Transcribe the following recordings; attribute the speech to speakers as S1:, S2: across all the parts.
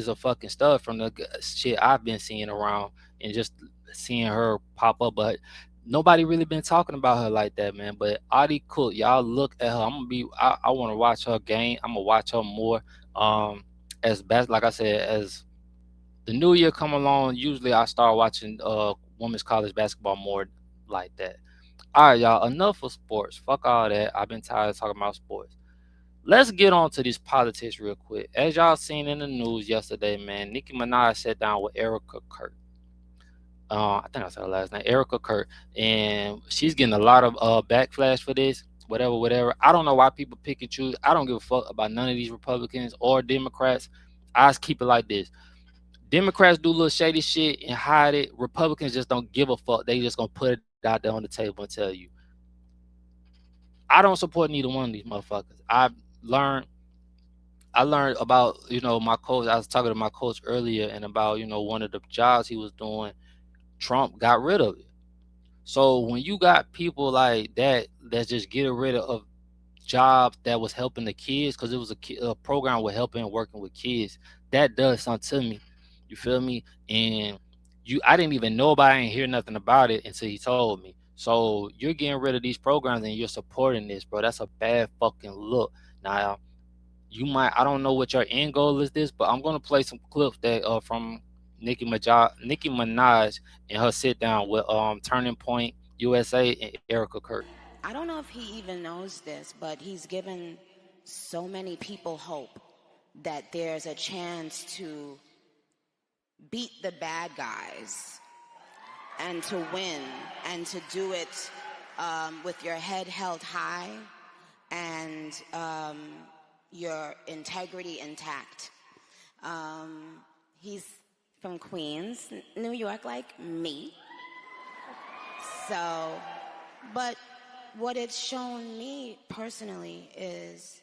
S1: she's a fucking stud from the shit I've been seeing around and just seeing her pop up. But nobody really been talking about her like that, man. But Audie Cook, y'all look at her. I want to watch her game. I'm gonna watch her more. As best, like I said, as the new year come along, usually I start watching women's college basketball more like that. All right, y'all. Enough of sports. Fuck all that. I've been tired of talking about sports. Let's get on to this politics real quick. As y'all seen in the news yesterday, man, Nicki Minaj sat down with Erica Kirk. I think I said her last name, Erica Kirk, and she's getting a lot of backlash for this. Whatever, whatever. I don't know why people pick and choose. I don't give a fuck about none of these Republicans or Democrats. I just keep it like this. Democrats do little shady shit and hide it. Republicans just don't give a fuck. They just gonna put it out there on the table and tell you. I don't support neither one of these motherfuckers. Learned I learned about, my coach. I was talking to my coach earlier and about, one of the jobs he was doing, Trump got rid of it. So when you got people like that that's just getting rid of jobs that was helping the kids, because it was a program with helping and working with kids, that does something to me. You feel me? And I didn't even know about it and hear nothing about it until he told me. So you're getting rid of these programs and you're supporting this, bro. That's a bad fucking look. Now, I don't know what your end goal is this, but I'm gonna play some clips that from Nicki Minaj and her sit down with Turning Point USA and Erica Kirk.
S2: I don't know if he even knows this, but he's given so many people hope that there's a chance to beat the bad guys and to win and to do it with your head held high and your integrity intact. He's from Queens, New York, like me. So, but what it's shown me personally is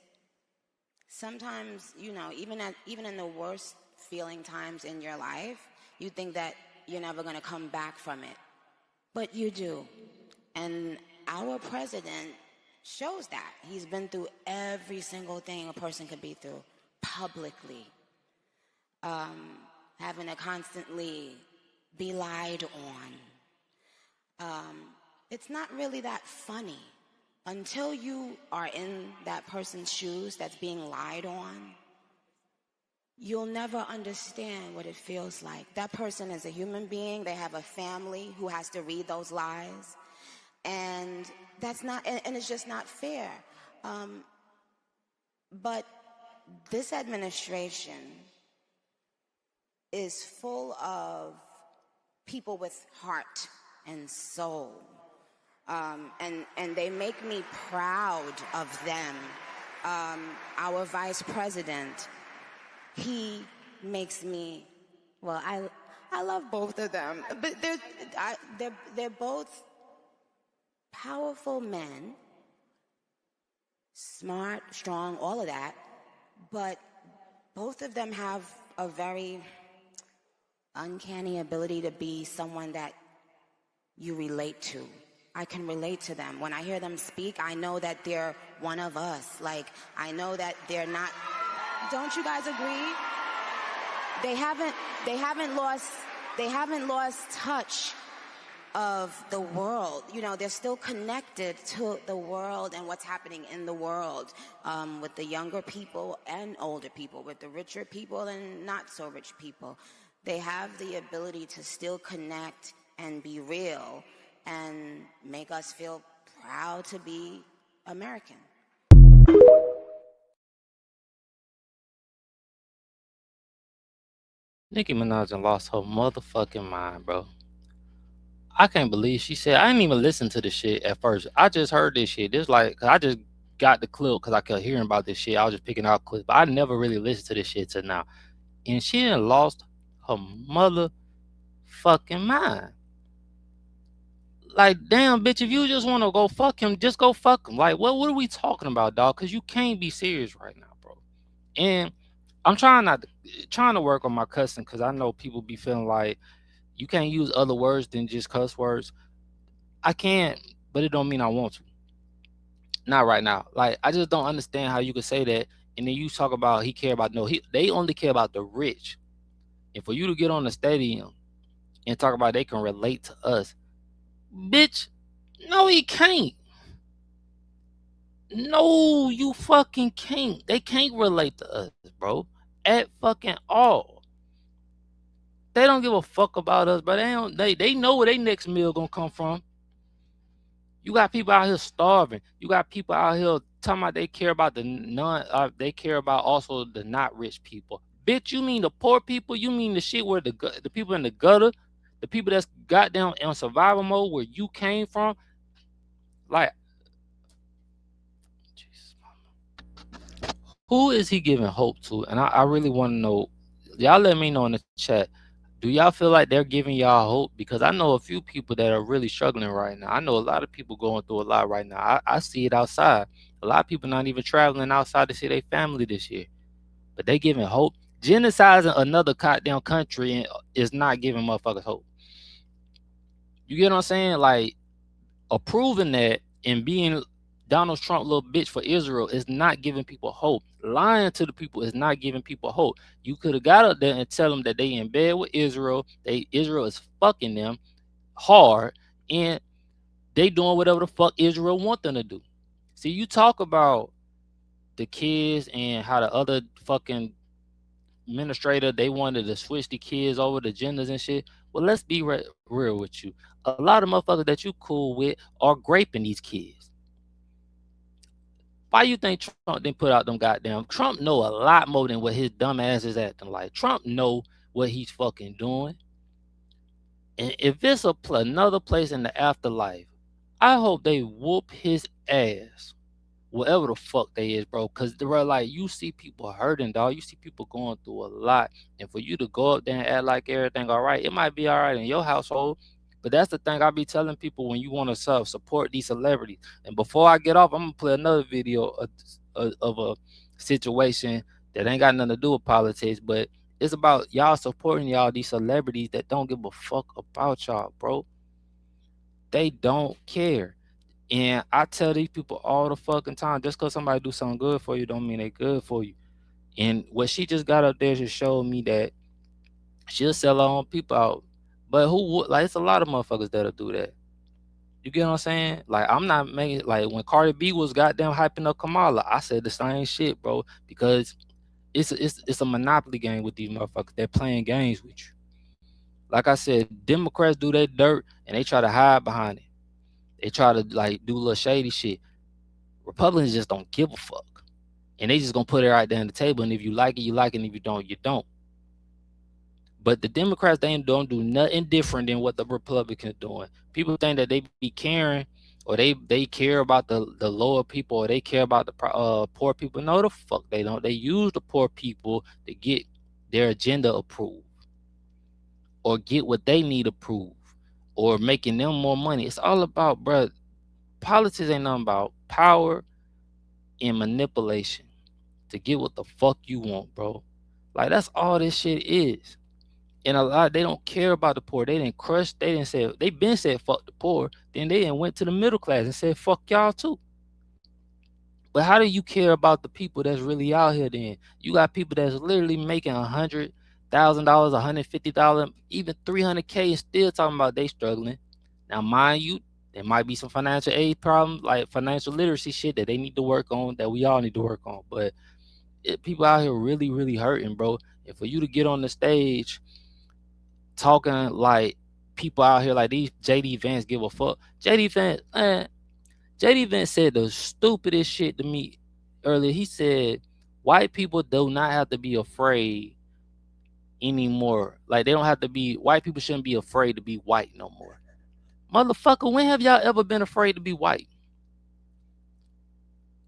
S2: sometimes, even in the worst feeling times in your life, you think that you're never going to come back from it. But you do. And our president shows that. He's been through every single thing a person could be through publicly. Having to constantly be lied on. It's not really that funny. Until you are in that person's shoes that's being lied on, you'll never understand what it feels like. That person is a human being. They have a family who has to read those lies. And and it's just not fair. But this administration is full of people with heart and soul. And they make me proud of them. Our vice president, he makes me, well, I love both of them, but they're both powerful men, smart, strong, all of that, but both of them have a very uncanny ability to be someone that you relate to. I can relate to them. When I hear them speak, I know that they're one of us. Like, I know that they're not. Don't you guys agree? They haven't lost touch of the world. They're still connected to the world and what's happening in the world, with the younger people and older people, with the richer people and not so rich people. They have the ability to still connect and be real and make us feel proud to be American.
S1: Nicki Minaj done lost her motherfucking mind, bro. I can't believe she said. I didn't even listen to the shit at first. I just heard this shit. This like, 'cause I just got the clip because I kept hearing about this shit. I was just picking out clips, but I never really listened to this shit till now. And she done lost her motherfucking mind. Like, damn, bitch, if you just want to go fuck him, just go fuck him. Like, what are we talking about, dog? Because you can't be serious right now, bro. And I'm trying to work on my cussing because I know people be feeling like you can't use other words than just cuss words. I can't, but it don't mean I want to. Not right now. Like, I just don't understand how you could say that and then you talk about he care about, no, they only care about the rich. And for you to get on the stadium and talk about they can relate to us, bitch, no, he can't. No, you fucking can't. They can't relate to us, bro. At fucking all. They don't give a fuck about us, but they know where their next meal gonna come from. You got people out here starving. You got people out here talking about they care about the non. They care about also the not rich people. Bitch, you mean the poor people? You mean the shit where the people in the gutter, the people that's goddamn on survival mode where you came from? Like, Jesus, who is he giving hope to? And I really want to know. Y'all let me know in the chat. Do y'all feel like they're giving y'all hope? Because I know a few people that are really struggling right now. I know a lot of people going through a lot right now. I see it outside. A lot of people not even traveling outside to see their family this year. But they giving hope. Genociding another goddamn country is not giving motherfuckers hope. You get what I'm saying? Like, approving that and being Donald Trump little bitch for Israel is not giving people hope. Lying to the people is not giving people hope. You could have got up there and tell them that they in bed with Israel. Israel is fucking them hard, and they doing whatever the fuck Israel want them to do. See, you talk about the kids and how the other fucking administrator they wanted to switch the kids over to genders and shit. Well, let's be real with you. A lot of motherfuckers that you cool with are raping these kids. Why you think Trump didn't put out them goddamn? Trump know a lot more than what his dumb ass is acting like. Trump know what he's fucking doing. And if it's another place in the afterlife, I hope they whoop his ass whatever the fuck they is, bro. Cause bro, like you see people hurting, dog. You see people going through a lot, and for you to go up there and act like everything all right, it might be all right in your household, but that's the thing I be telling people when you want to support these celebrities. And before I get off, I'm gonna play another video of a situation that ain't got nothing to do with politics, but it's about y'all supporting y'all these celebrities that don't give a fuck about y'all, bro. They don't care. And I tell these people all the fucking time, just cause somebody do something good for you don't mean they good for you. And what she just got up there just showed me that she'll sell her own people out. But who would like it's a lot of motherfuckers that'll do that. You get what I'm saying? Like I'm not making like when Cardi B was goddamn hyping up Kamala, I said the same shit, bro. Because it's a monopoly game with these motherfuckers. They're playing games with you. Like I said, Democrats do their dirt and they try to hide behind it. They try to like do little shady shit. Republicans just don't give a fuck. And they just gonna put it right there on the table. And if you like it, you like it. And if you don't, you don't. But the Democrats, they don't do nothing different than what the Republicans doing. People think that they be caring or they care about the lower people or they care about the poor people. No, the fuck they don't. They use the poor people to get their agenda approved or get what they need approved or making them more money. It's all about, bro. Politics ain't nothing about power and manipulation to get what the fuck you want, bro. Like that's all this shit is. And a lot they don't care about the poor. They didn't crush. They didn't say they been said fuck the poor. Then they didn't went to the middle class and said fuck y'all too. But how do you care about the people that's really out here? Then you got people that's literally making $100,000, $150,000, even 300K, and still talking about they struggling. Now, mind you, there might be some financial aid problems, like financial literacy shit that they need to work on, that we all need to work on. But people out here really, really hurting, bro. And for you to get on the stage talking like people out here like these JD Vance give a fuck. JD Vance said the stupidest shit to me earlier. He said white people do not have to be afraid anymore. Like they don't have to be white people shouldn't be afraid to be white no more. Motherfucker, when have y'all ever been afraid to be white?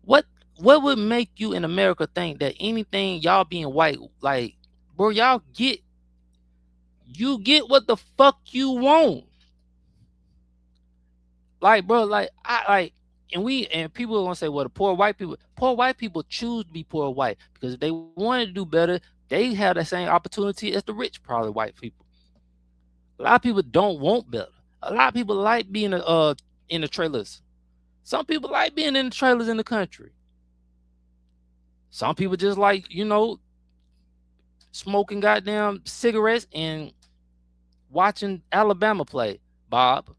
S1: What what would make you in America think that anything y'all being white, like, bro, you get what the fuck you want. Like, bro, like I like and people are gonna say, well, the poor white people choose to be poor white because if they wanted to do better, they have the same opportunity as the rich, probably white people. A lot of people don't want better. A lot of people like being in the trailers. Some people like being in the trailers in the country. Some people just like, smoking goddamn cigarettes and watching Alabama play, Bob.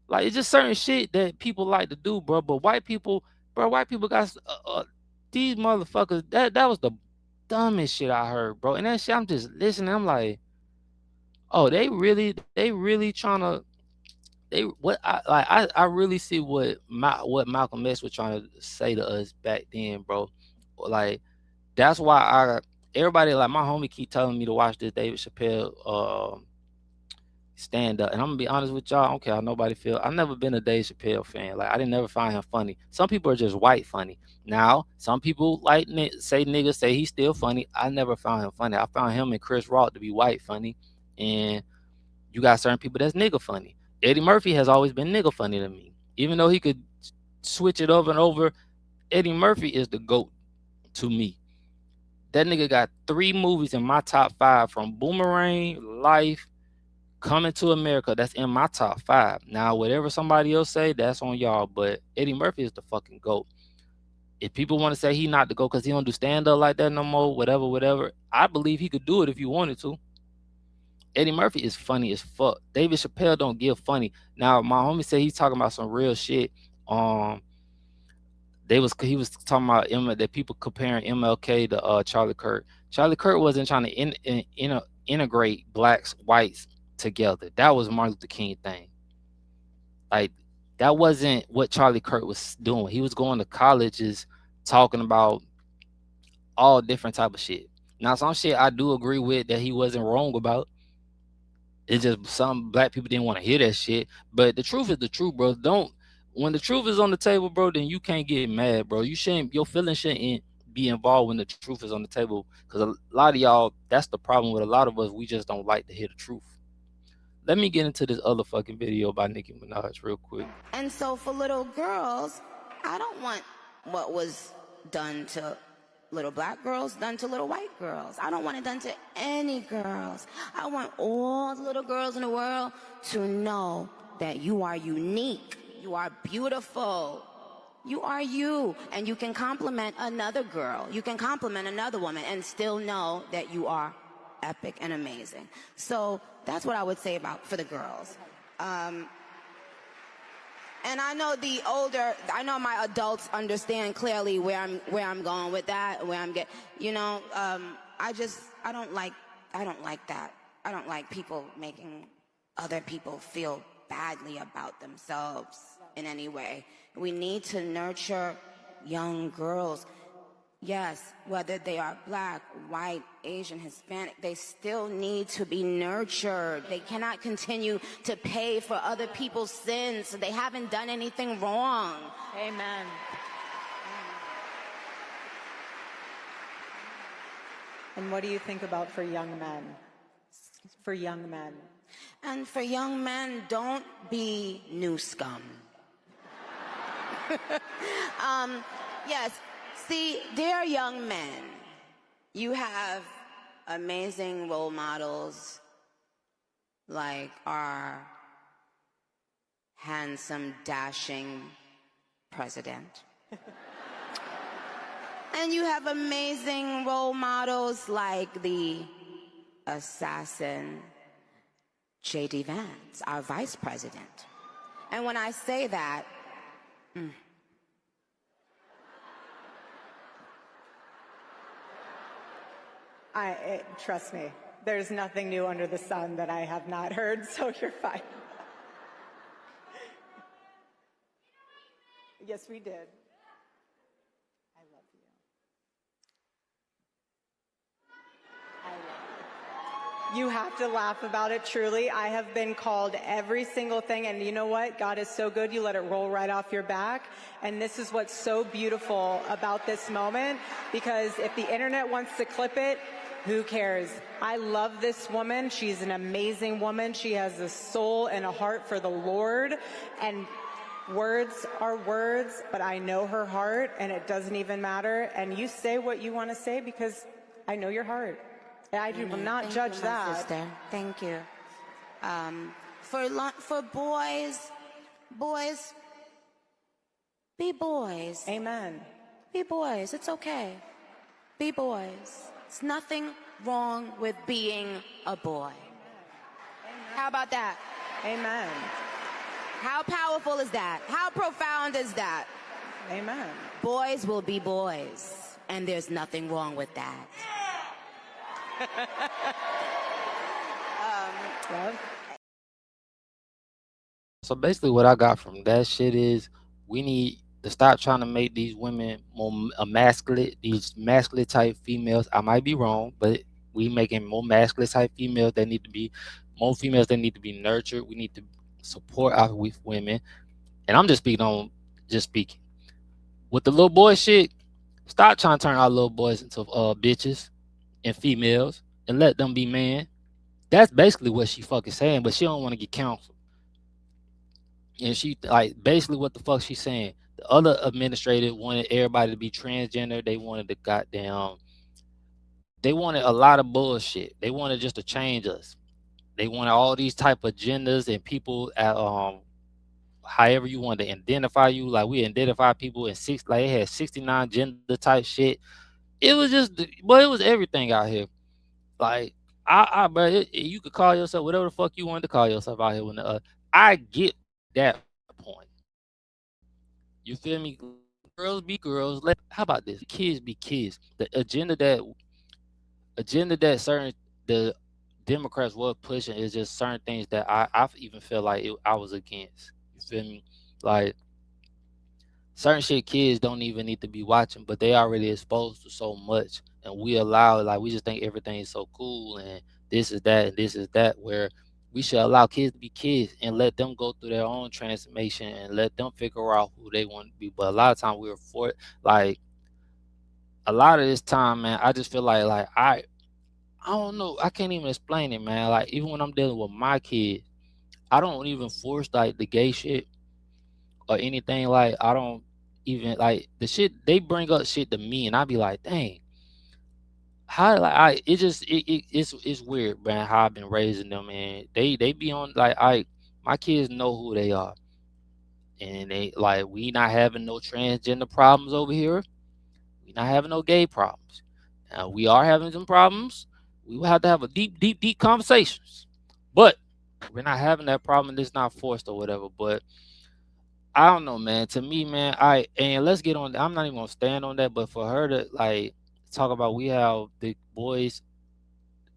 S1: Like it's just certain shit that people like to do, bro. But white people got these motherfuckers. That was the dumbest shit I heard, bro. And that shit, I'm just listening. I'm like, oh, they really trying to. They what I really see what Malcolm X was trying to say to us back then, bro. Like that's why everybody like my homie keep telling me to watch this David Chappelle stand up. And I'm gonna be honest with y'all. I don't care how nobody feel. I've never been a Dave Chappelle fan. Like I didn't never find him funny. Some people are just white funny. Now some people like say niggas say he's still funny. I never found him funny. I found him and Chris Rock to be white funny, and you got certain people that's nigga funny. Eddie Murphy has always been nigga funny to me, even though he could switch it over and over. Eddie Murphy is the GOAT to me. That nigga got 3 movies in my top 5 from Boomerang, Life, Coming to America. That's in my top 5. Now, whatever somebody else say, that's on y'all. But Eddie Murphy is the fucking GOAT. If people want to say he not the GOAT because he don't do stand up like that no more, whatever, I believe he could do it if you wanted to. Eddie Murphy is funny as fuck. David Chappelle don't give funny. Now, my homie said he's talking about some real shit. Um, he was talking about that people comparing MLK to Charlie Kirk. Charlie Kirk wasn't trying to integrate blacks, whites together. That was Martin Luther King thing. Like that wasn't what Charlie Kirk was doing. He was going to colleges talking about all different type of shit. Now some shit I do agree with that he wasn't wrong about. It's just some black people didn't want to hear that shit. But the truth is the truth, bro. Don't When the truth is on the table, bro, then you can't get mad, bro. Your feelings shouldn't be involved when the truth is on the table. Because a lot of y'all, that's the problem with a lot of us. We just don't like to hear the truth. Let me get into this other fucking video by Nicki Minaj real quick.
S2: And so for little girls, I don't want what was done to little black girls done to little white girls. I don't want it done to any girls. I want all the little girls in the world to know that you are unique. You are beautiful. You are you. And you can compliment another girl. You can compliment another woman and still know that you are epic and amazing. So that's what I would say for the girls. And I know I know my adults understand clearly where I'm going with that, where I'm getting, I don't like that. I don't like people making other people feel badly about themselves in any way. We need to nurture young girls. Yes, whether they are black, white, Asian, Hispanic, they still need to be nurtured. They cannot continue to pay for other people's sins. They haven't done anything wrong.
S3: Amen. And what do you think about for young men? For young men.
S2: And for young men, don't be new scum. Yes. See, dear young men, you have amazing role models like our handsome, dashing president. And you have amazing role models like the assassin J.D. Vance, our vice president. And when I say that,
S3: trust me, there's nothing new under the sun that I have not heard, so you're fine. Yes, we did. I love you. I love you. You have to laugh about it, truly. I have been called every single thing, and you know what? God is so good, you let it roll right off your back. And this is what's so beautiful about this moment, because if the internet wants to clip it, who cares? I love this woman. She's an amazing woman. She has a soul and a heart for the Lord. And words are words, but I know her heart, and it doesn't even matter. And you say what you want to say because I know your heart. I will not judge that.
S2: Sister. Thank you. For boys, be boys.
S3: Amen.
S2: Be boys. It's okay. Be boys. There's nothing wrong with being a boy. How about that?
S3: Amen.
S2: How powerful is that? How profound is that?
S3: Amen.
S2: Boys will be boys, and there's nothing wrong with that.
S3: Love.
S1: So basically, what I got from that shit is we need to stop trying to make these women more emasculate, these masculine type females. I might be wrong, but we making more masculine type females that need to be more females that need to be nurtured. We need to support our with women. And I'm just speaking on just speaking. With the little boy shit, stop trying to turn our little boys into bitches and females and let them be men. That's basically what she fucking saying, but she don't want to get counseled. And she like basically what the fuck she's saying. The other administrator wanted everybody to be transgender. They wanted the goddamn. They wanted a lot of bullshit. They wanted just to change us. They wanted all these type of genders and people at however you want to identify you. Like we identify people in like they had 69 gender type shit. It was just, but it was everything out here. Like bro, you could call yourself whatever the fuck you wanted to call yourself out here. When I get that point. You feel me? Let girls be girls. How about this? Let kids be kids. The agenda that certain the Democrats were pushing is just certain things that I even feel like I was against. You feel me? Like certain shit kids don't even need to be watching, but they already exposed to so much, and we allow like we just think everything is so cool and this is that and this is that where we should allow kids to be kids and let them go through their own transformation and let them figure out who they want to be. But a lot of times we're for like a lot of this time, man. I just feel like I don't know. I can't even explain it, man. Like even when I'm dealing with my kids, I don't even force like the gay shit or anything. Like I don't even like the shit they bring up shit to me, and I be like, dang, how like I it just it's weird, man. How I've been raising them, and they be on like my kids know who they are, and they like we not having no transgender problems over here. We not having no gay problems. We are having some problems. We will have to have a deep conversations, but we're not having that problem. And it's not forced or whatever. But I don't know, man. To me, man, and let's get on. I'm not even gonna stand on that, but for her to like talk about we have the boys,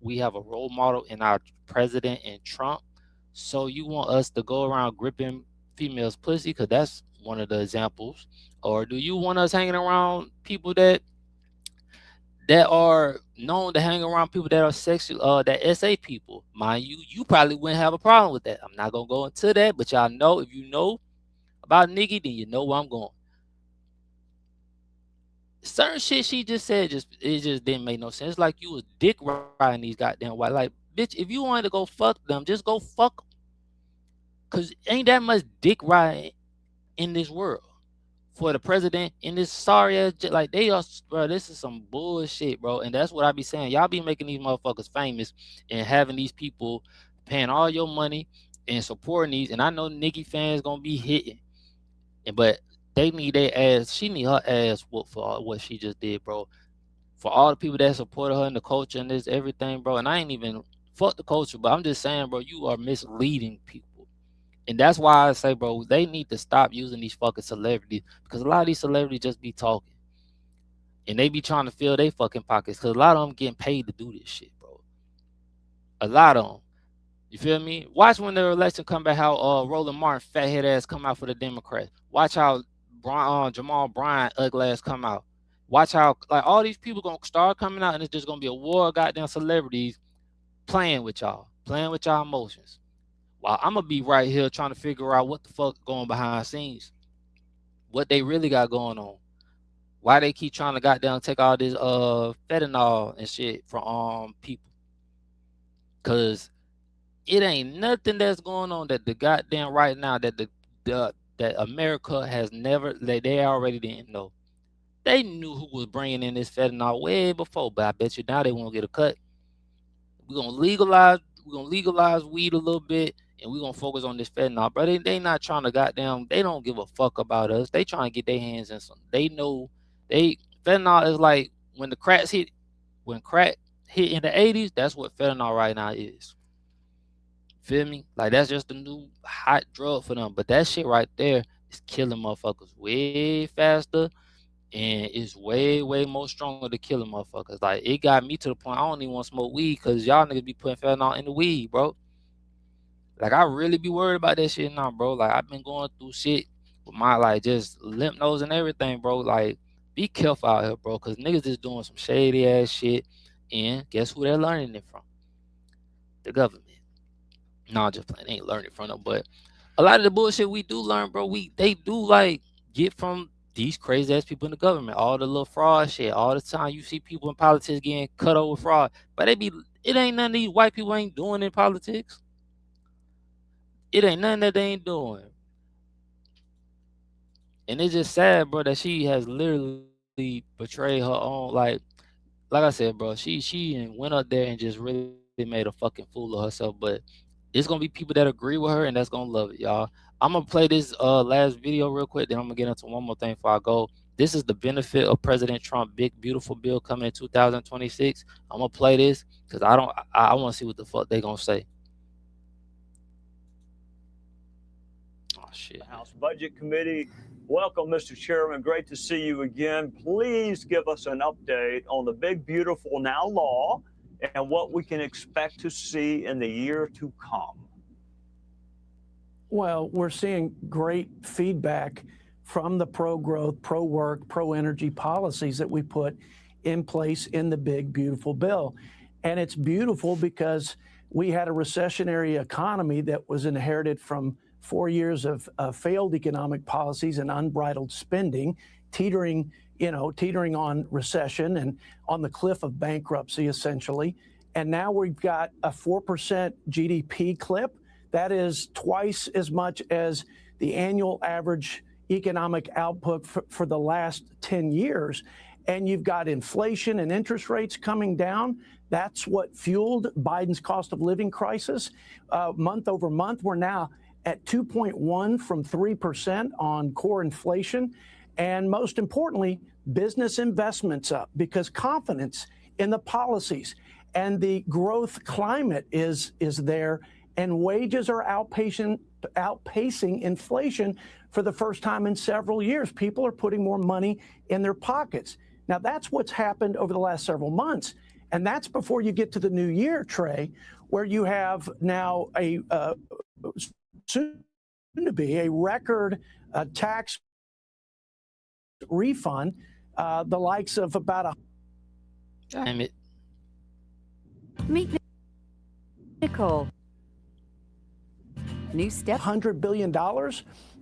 S1: we have a role model in our president and Trump. So you want us to go around gripping females' pussy? Cause that's one of the examples. Or do you want us hanging around people that are known to hang around people that are sexual, that SA people? Mind you, you probably wouldn't have a problem with that. I'm not gonna go into that, but y'all know if you know about Nicki, then you know where I'm going. Certain shit she just said just didn't make no sense. Like you was dick riding these goddamn white. Like, bitch, if you wanted to go fuck them, just go fuck them. Cause ain't that much dick riding in this world for the president in this sorry ass like they are, bro. This is some bullshit, bro. And that's what I be saying. Y'all be making these motherfuckers famous and having these people paying all your money and supporting these. And I know Nicki fans gonna be hitting. But they need their ass. She need her ass whooped for what she just did, bro. For all the people that supported her in the culture and this everything, bro. And I ain't even fuck the culture, but I'm just saying, bro, you are misleading people. And that's why I say, bro, they need to stop using these fucking celebrities because a lot of these celebrities just be talking and they be trying to fill their fucking pockets because a lot of them getting paid to do this shit, bro. A lot of them. You feel me? Watch when the election come back how Roland Martin fathead ass come out for the Democrats. Watch how Jamal Bryant ugly ass come out. Watch how like all these people gonna start coming out and it's just gonna be a war of goddamn celebrities playing with y'all emotions. While I'm gonna be right here trying to figure out what the fuck going behind the scenes, what they really got going on. Why they keep trying to goddamn take all this fentanyl and shit from people. Cause it ain't nothing that's going on that the goddamn right now that that America has never that they already didn't know. They knew who was bringing in this fentanyl way before, but I bet you now they won't get a cut. We're gonna legalize. We're gonna legalize weed a little bit, and we're gonna focus on this fentanyl. But they not trying to goddamn. They don't give a fuck about us. They trying to get their hands in some. They know they fentanyl is like when the cracks hit. when crack hit in the 80s, that's what fentanyl right now is. Feel me? Like that's just the new hot drug for them. But that shit right there is killing motherfuckers way faster and it's way more stronger to killing motherfuckers. Like it got me to the point I don't even want to smoke weed because y'all niggas be putting fentanyl in the weed, bro. Like I really be worried about that shit now, bro. Like I've been going through shit with my like just lymph nodes and everything, bro. Like be careful out here, bro, because niggas is doing some shady ass shit. And guess who they're learning it from? The government. No, I'm just playing. They ain't learning from them, but a lot of the bullshit we do learn, bro. They do like get from these crazy ass people in the government. All the little fraud shit. All the time you see people in politics getting cut over fraud, but it ain't none of these white people ain't doing in politics. It ain't nothing that they ain't doing. And it's just sad, bro, that she has literally betrayed her own like I said, bro, she went up there and just really made a fucking fool of herself. But it's gonna be people that agree with her and that's gonna love it, y'all. I'm gonna play this last video real quick, then I'm gonna get into one more thing before I go. This is the benefit of President Trump big beautiful bill coming in 2026. I'm gonna play this because I want to see what the fuck they gonna say. Oh shit.
S4: House Budget Committee. Welcome, Mr. Chairman. Great to see you again. Please give us an update on the big, beautiful now law and what we can expect to see in the year to come.
S5: Well, we're seeing great feedback from the pro-growth, pro-work, pro-energy policies that we put in place in the big, beautiful bill. And it's beautiful because we had a recessionary economy that was inherited from 4 years of failed economic policies and unbridled spending, teetering on recession and on the cliff of bankruptcy, essentially. And now we've got a 4% GDP clip. That is twice as much as the annual average economic output for the last 10 years. And you've got inflation and interest rates coming down. That's what fueled Biden's cost of living crisis. Month over month, we're now at 2.1 from 3% on core inflation. And most importantly, business investments up because confidence in the policies and the growth climate is there, and wages are outpacing inflation for the first time in several years. People are putting more money in their pockets. Now, that's what's happened over the last several months. And that's before you get to the new year, Trey, where you have now a soon to be a record tax refund, the likes of about a.
S1: Damn it.
S6: Meet Nicole. New step.
S5: $100 billion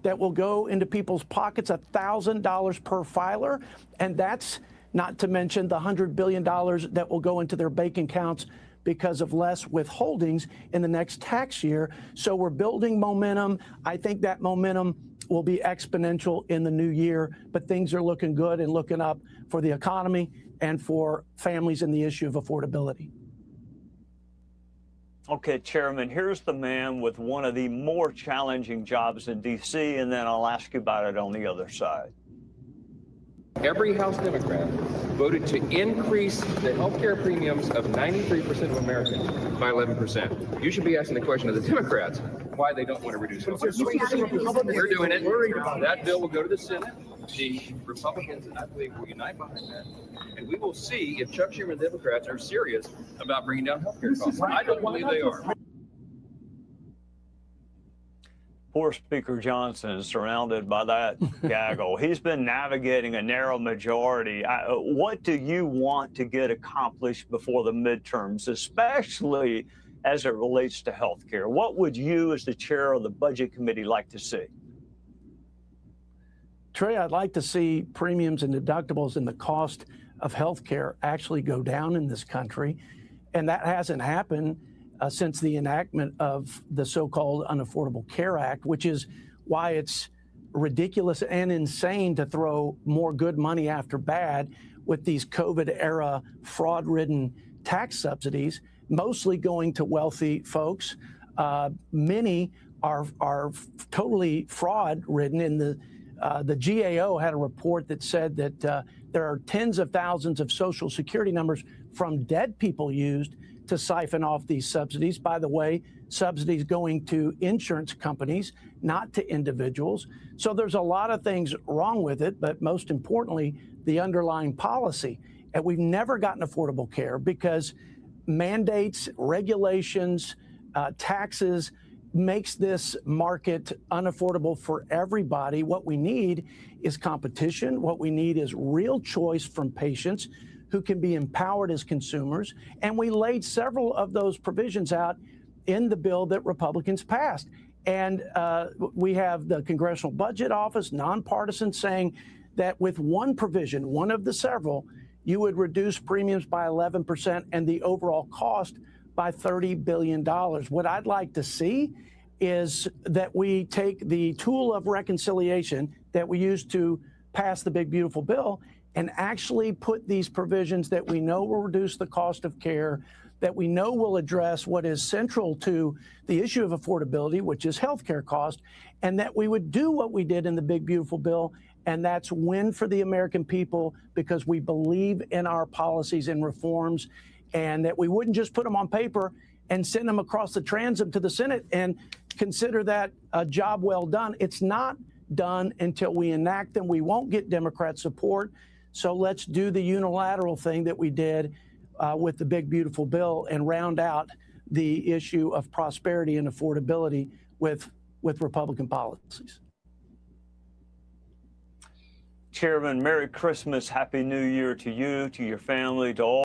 S5: that will go into people's pockets, $1,000 per filer. And that's not to mention the $100 billion that will go into their bank accounts because of less withholdings in the next tax year. So we're building momentum. I think that momentum will be exponential in the new year, but things are looking good and looking up for the economy and for families and the issue of affordability.
S4: Okay, Chairman, here's the man with one of the more challenging jobs in D.C., and then I'll ask you about it on the other side.
S7: Every House Democrat voted to increase the health care premiums of 93% of Americans by 11%. You should be asking the question of the Democrats why they don't want to reduce health care. They're doing it. That bill will go to the Senate. The Republicans, and I believe, will unite behind that. And we will see if Chuck Schumer and the Democrats are serious about bringing down health care costs. I don't believe they are.
S4: Poor Speaker Johnson is surrounded by that gaggle. He's been navigating a narrow majority. What do you want to get accomplished before the midterms, especially as it relates to health care? What would you, as the chair of the Budget Committee, like to see?
S5: Trey, I'd like to see premiums and deductibles and the cost of health care actually go down in this country. And that hasn't happened since the enactment of the so-called Unaffordable Care Act, which is why it's ridiculous and insane to throw more good money after bad with these COVID-era fraud-ridden tax subsidies, mostly going to wealthy folks. Many are totally fraud-ridden. In the GAO had a report that said that there are tens of thousands of Social Security numbers from dead people used to siphon off these subsidies. By the way, subsidies going to insurance companies, not to individuals. So there's a lot of things wrong with it, but most importantly, the underlying policy. And we've never gotten affordable care because mandates, regulations, taxes makes this market unaffordable for everybody. What we need is competition. What we need is real choice from patients who can be empowered as consumers. And we laid several of those provisions out in the bill that Republicans passed. And we have the Congressional Budget Office, nonpartisan, saying that with one provision, one of the several, you would reduce premiums by 11% and the overall cost by $30 billion. What I'd like to see is that we take the tool of reconciliation that we used to pass the big, beautiful bill and actually put these provisions that we know will reduce the cost of care, that we know will address what is central to the issue of affordability, which is healthcare cost, and that we would do what we did in the big, beautiful bill, and that's win for the American people because we believe in our policies and reforms, and that we wouldn't just put them on paper and send them across the transom to the Senate and consider that a job well done. It's not done until we enact them. We won't get Democrat support. So let's do the unilateral thing that we did with the big, beautiful bill and round out the issue of prosperity and affordability with Republican policies.
S4: Chairman, Merry Christmas, Happy New Year to you, to your family, to all.